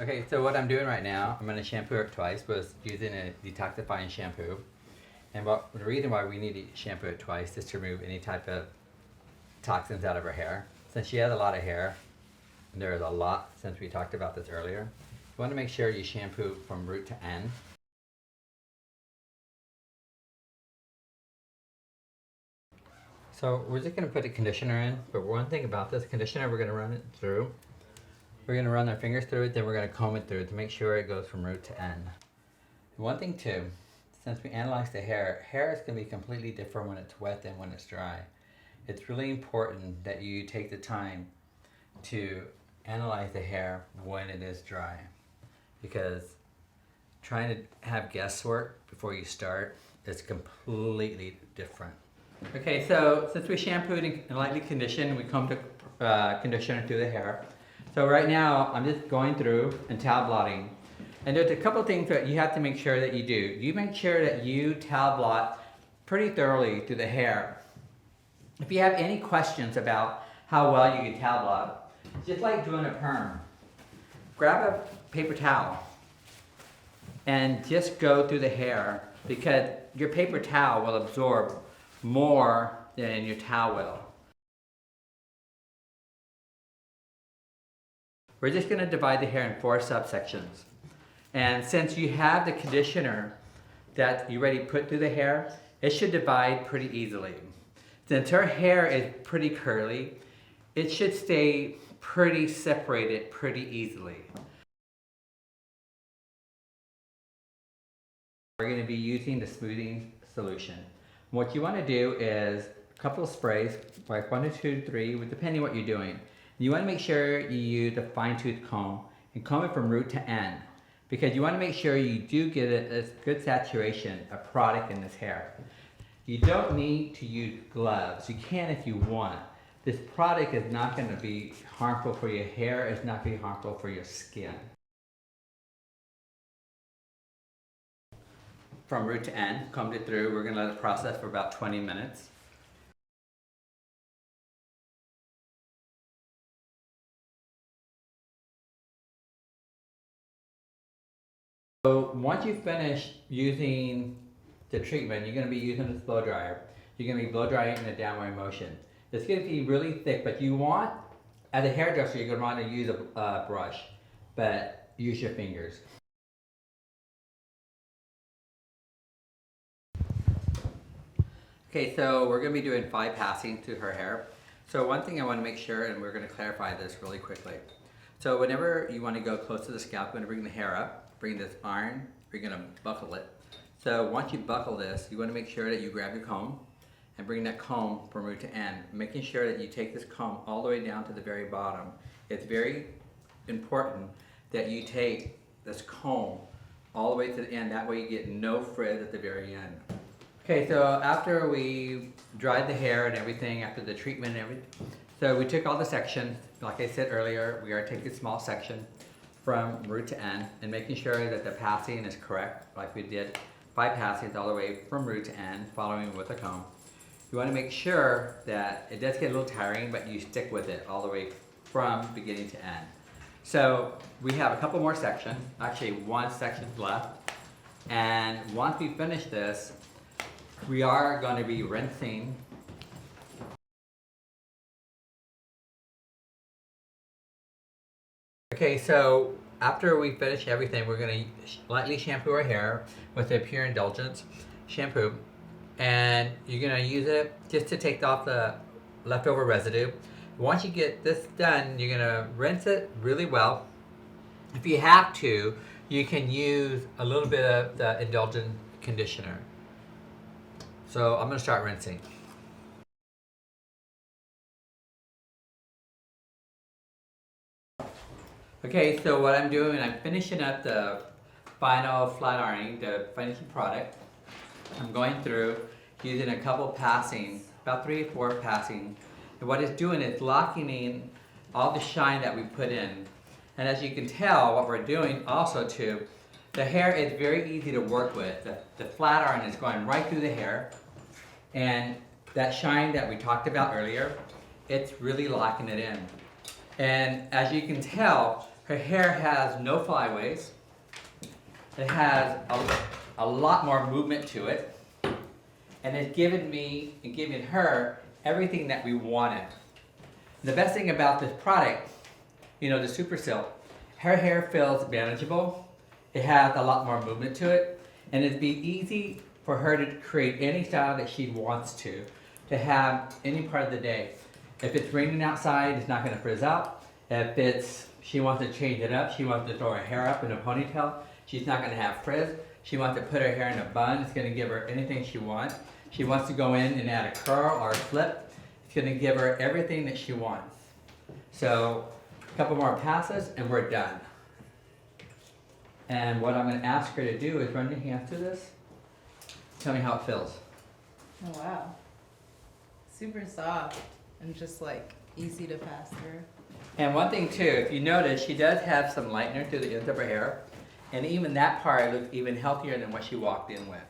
Okay, so what I'm doing right now, I'm going to shampoo it twice with using a detoxifying shampoo. And the reason why we need to shampoo it twice is to remove any type of toxins out of her hair. Since she has a lot of hair, and there is a lot since we talked about this earlier, you want to make sure you shampoo from root to end. So we're just going to put the conditioner in, but one thing about this conditioner, we're going to run it through. We're going to run our fingers through it, then we're going to comb it through to make sure it goes from root to end. One thing too, since we analyze the hair is going to be completely different when it's wet than when it's dry. It's really important that you take the time to analyze the hair when it is dry, because trying to have guesswork before you start is completely different. Okay, so since we shampooed and lightly conditioned, we combed the conditioner through the hair. So right now, I'm just going through and towel blotting. And there's a couple things that you have to make sure that you do. You make sure that you towel blot pretty thoroughly through the hair. If you have any questions about how well you can towel blot, just like doing a perm, grab a paper towel and just go through the hair, because your paper towel will absorb more than your towel will. We're just going to divide the hair in 4 subsections. And since you have the conditioner that you already put through the hair, it should divide pretty easily. Since her hair is pretty curly, it should stay pretty separated pretty easily. We're going to be using the smoothing solution. What you want to do is a couple of sprays, like 1 to 2 to 3, depending on what you're doing. You want to make sure you use a fine-tooth comb and comb it from root to end, because you want to make sure you do get a good saturation of product in this hair. You don't need to use gloves. You can if you want. This product is not going to be harmful for your hair. It's not going to be harmful for your skin. From root to end, combed it through. We're going to let it process for about 20 minutes. So once you finish using the treatment, you're going to be using this blow dryer. You're going to be blow drying in a downward motion. It's going to be really thick, but you want, as a hairdresser, you're going to want to use a brush, but use your fingers. Okay, so we're going to be doing 5 passings through her hair. So one thing I want to make sure, and we're going to clarify this really quickly. So whenever you want to go close to the scalp, you're going to bring the hair up. Bring this iron, you're going to buckle it. So once you buckle this, you want to make sure that you grab your comb and bring that comb from root to end, making sure that you take this comb all the way down to the very bottom. It's very important that you take this comb all the way to the end, that way you get no frizz at the very end. Okay, so after we dried the hair and everything, after the treatment and everything, so we took all the sections, like I said earlier, we are taking a small section from root to end and making sure that the passing is correct, like we did 5 passings all the way from root to end, following with a comb. You want to make sure that it does get a little tiring, but you stick with it all the way from beginning to end. So we have a couple more sections, actually 1 section left, and once we finish this, we are going to be rinsing. Okay, so after we finish everything, we're going to lightly shampoo our hair with a Pure Indulgence shampoo. And you're going to use it just to take off the leftover residue. Once you get this done, you're going to rinse it really well. If you have to, you can use a little bit of the Indulgent conditioner. So I'm going to start rinsing. Okay, so what I'm doing, I'm finishing up the final flat ironing, the finishing product. I'm going through using a couple passings, about 3 or 4 passings. And what it's doing is locking in all the shine that we put in. And as you can tell, what we're doing also too, the hair is very easy to work with. The flat iron is going right through the hair. And that shine that we talked about earlier, it's really locking it in. And as you can tell, Her hair has no flyaways. It has a lot more movement to it. And it's given me and given her everything that we wanted. The best thing about this product, you know, the Super Silk, her hair feels manageable. It has a lot more movement to it. And it'd be easy for her to create any style that she wants to have any part of the day. If it's raining outside, it's not gonna frizz out. If she wants to change it up, she wants to throw her hair up in a ponytail, she's not gonna have frizz. She wants to put her hair in a bun, it's gonna give her anything she wants. She wants to go in and add a curl or a flip, it's gonna give her everything that she wants. So, a couple more passes and we're done. And what I'm gonna ask her to do is run your hands through this. Tell me how it feels. Oh wow. Super soft and just like easy to pass through. And one thing too, if you notice, she does have some lightener to the ends of her hair. And even that part looks even healthier than what she walked in with.